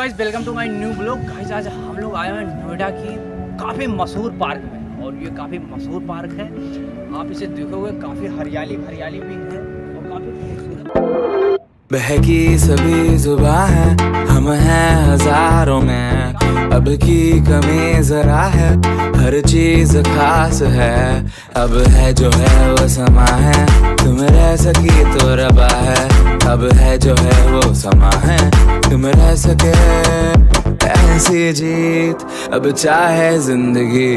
Guys welcome to my new blog. Guys आज हम लोग आए हैं नोएडा की काफ़ी मशहूर पार्क में और ये काफ़ी मशहूर पार्क है। आप इसे देखोगे काफ़ी हरियाली भी है और काफ़ी खूबसूरत। बहकी सभी जुबां है, हम हैं हजारों में, अब की कमी जरा है, हर चीज खास है। अब है जो है वो समा है, तुम रह सकी तो रबा है। अब है जो है वो समा है, तुम रह सके ऐसी जीत। अब चाहे जिंदगी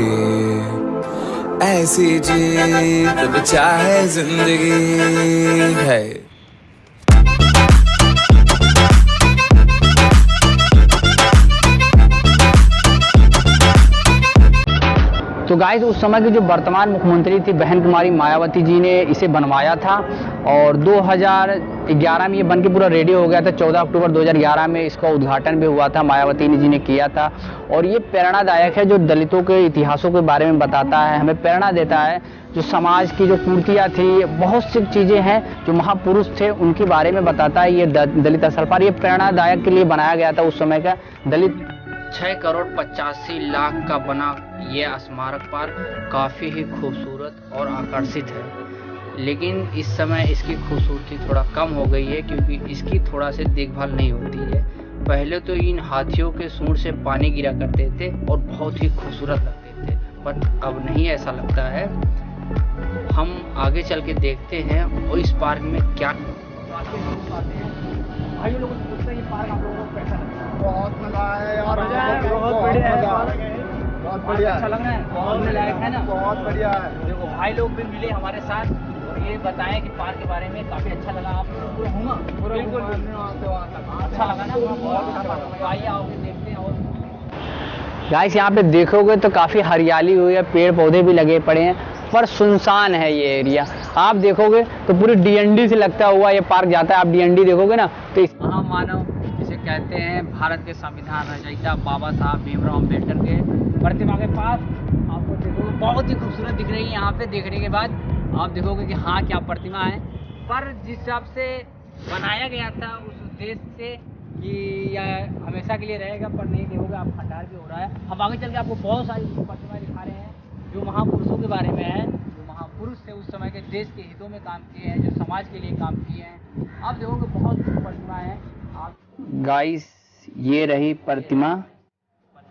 ऐसी जीत, अब चाहे जिंदगी है। तो गाइस उस समय की जो वर्तमान मुख्यमंत्री थी बहन कुमारी मायावती जी ने इसे बनवाया था और 2011 में ये बन के पूरा रेडी हो गया था। 14 अक्टूबर 2011 में इसका उद्घाटन भी हुआ था, मायावती जी ने किया था। और ये प्रेरणादायक है, जो दलितों के इतिहासों के बारे में बताता है, हमें प्रेरणा देता है। जो समाज की जो कुरीतियाँ थी, बहुत सी चीज़ें हैं जो महापुरुष थे उनके बारे में बताता है ये दलित स्थल पर। ये प्रेरणादायक के लिए बनाया गया था उस समय का। दलित 6,85,00,000 का बना ये स्मारक पार्क काफ़ी ही खूबसूरत और आकर्षित है, लेकिन इस समय इसकी खूबसूरती थोड़ा कम हो गई है क्योंकि इसकी थोड़ा से देखभाल नहीं होती है। पहले तो इन हाथियों के सूंड से पानी गिरा करते थे और बहुत ही खूबसूरत लगते थे, बट अब नहीं ऐसा लगता है। हम आगे चल के देखते हैं और इस पार्क में क्या भाई लोगों को पूछते हैं ये पार्क आप लोगों को कैसा लगता है? बहुत मजा आया यार, बहुत बढ़िया है, बहुत बढ़िया, अच्छा लग रहा है, बहुत लायक है ना, बहुत बढ़िया है। देखो भाई लोग भी मिले हमारे साथ और ये बताएं कि पार्क के बारे में काफ़ी अच्छा लगा। आप पूरा घूमा? पूरा बिल्कुल अच्छा लगा ना, बहुत अच्छा लगा। तो आइए आओगे देखते हैं। और गाइस यहाँ पे देखोगे तो काफ़ी हरियाली हुई है, पेड़ पौधे भी लगे पड़े हैं, पर सुनसान है ये एरिया। आप देखोगे तो पूरी डीएनडी से लगता हुआ ये पार्क जाता है। आप डीएनडी देखोगे ना तो महामानव जिसे कहते हैं, भारत के संविधान रचयिता बाबा साहब भीमराव अम्बेडकर के प्रतिमा के पास आपको देखोगे बहुत ही खूबसूरत दिख रही है। यहाँ पे देखने के बाद आप देखोगे कि हाँ क्या प्रतिमा है, पर जिस हिसाब से बनाया गया था उस उद्देश्य से कि यह हमेशा के लिए रहेगा, पर नहीं देखोगे आप खंडार भी हो रहा है। हम आगे चल के आपको बहुत सारी प्रतिमा दिखा रहे हैं जो महापुरुषों के बारे में है, जो महापुरुष थे उस समय के, देश के हितों में काम किए हैं, जो समाज के लिए काम किए हैं। आप देखोगे बहुत प्रतिमा है। आप गाइस ये रही प्रतिमा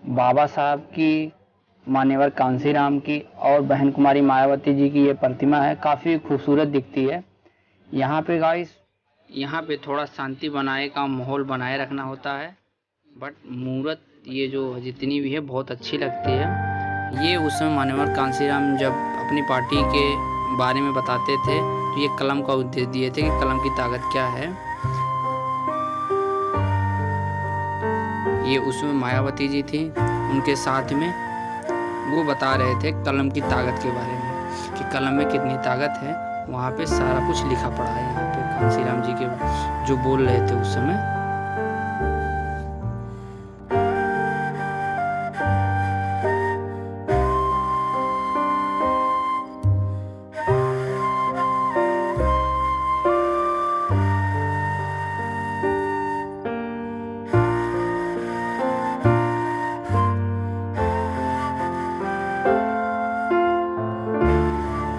बाबा साहब की, मान्यवर कांसीराम की और बहन कुमारी मायावती जी की ये प्रतिमा है, काफ़ी खूबसूरत दिखती है। यहाँ पे गाइस यहाँ पे थोड़ा शांति बनाए का माहौल बनाए रखना होता है, बट मूर्त ये जो जितनी भी है बहुत अच्छी लगती है। ये उस समय मान्यवर कांसीराम जब अपनी पार्टी के बारे में बताते थे तो ये कलम का उद्देश्य दिए थे कि कलम की ताकत क्या है। ये उसमें मायावती जी थी, उनके साथ में वो बता रहे थे कलम की ताकत के बारे में कि कलम में कितनी ताकत है। वहाँ पे सारा कुछ लिखा पड़ा है। यहाँ पे कांसीराम जी के जो बोल रहे थे उस समय।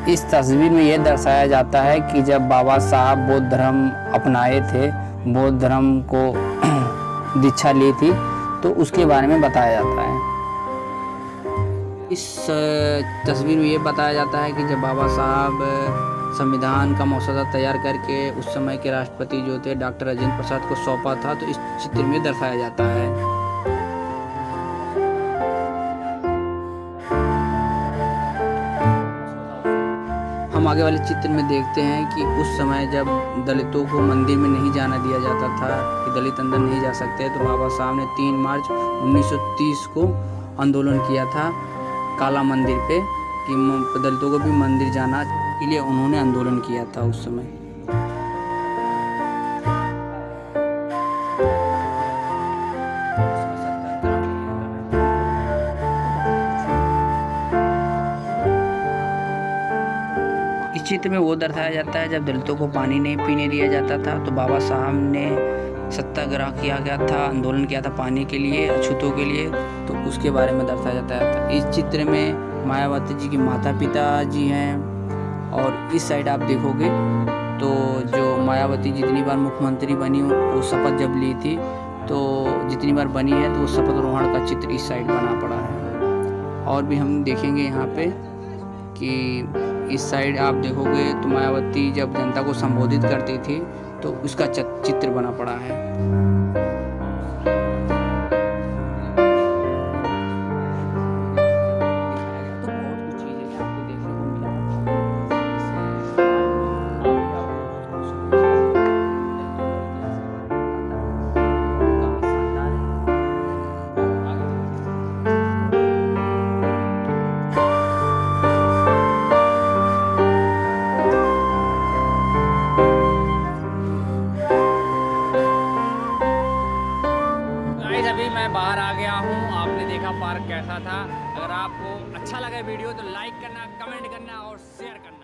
इस तस्वीर में यह दर्शाया जाता है कि जब बाबा साहब बौद्ध धर्म अपनाए थे, बौद्ध धर्म को दीक्षा ली थी, तो उसके बारे में बताया जाता है। इस तस्वीर में ये बताया जाता है कि जब बाबा साहब संविधान का मसौदा तैयार करके उस समय के राष्ट्रपति जो थे डॉक्टर राजेंद्र प्रसाद को सौंपा था, तो इस चित्र में दर्शाया जाता है। हम आगे वाले चित्र में देखते हैं कि उस समय जब दलितों को मंदिर में नहीं जाना दिया जाता था, कि दलित अंदर नहीं जा सकते, तो बाबा साहब ने 3 मार्च 1930 को आंदोलन किया था काला मंदिर पे कि दलितों को भी मंदिर जाना के लिए उन्होंने आंदोलन किया था उस समय। इस चित्र में वो दर्शाया जाता है जब दलितों को पानी नहीं पीने दिया जाता था, तो बाबा साहब ने सत्याग्रह किया गया था, आंदोलन किया था पानी के लिए, अछूतों के लिए, तो उसके बारे में दर्शाया जाता है। इस चित्र में मायावती जी की माता पिता जी हैं, और इस साइड आप देखोगे तो जो मायावती जितनी बार मुख्यमंत्री बनी वो शपथ जब ली थी, तो जितनी बार बनी है तो वो शपथ ग्रहण का चित्र इस साइड बना पड़ा है। और भी हम देखेंगे यहाँ पे कि इस साइड आप देखोगे तो मायावती जब जनता को संबोधित करती थी तो उसका चित्र बना पड़ा है। तो बहुत कुछ चीज़ें आपको देखने को मिला। अभी मैं बाहर आ गया हूँ, आपने देखा पार्क कैसा था। अगर आपको अच्छा लगा वीडियो तो लाइक करना, कमेंट करना और शेयर करना।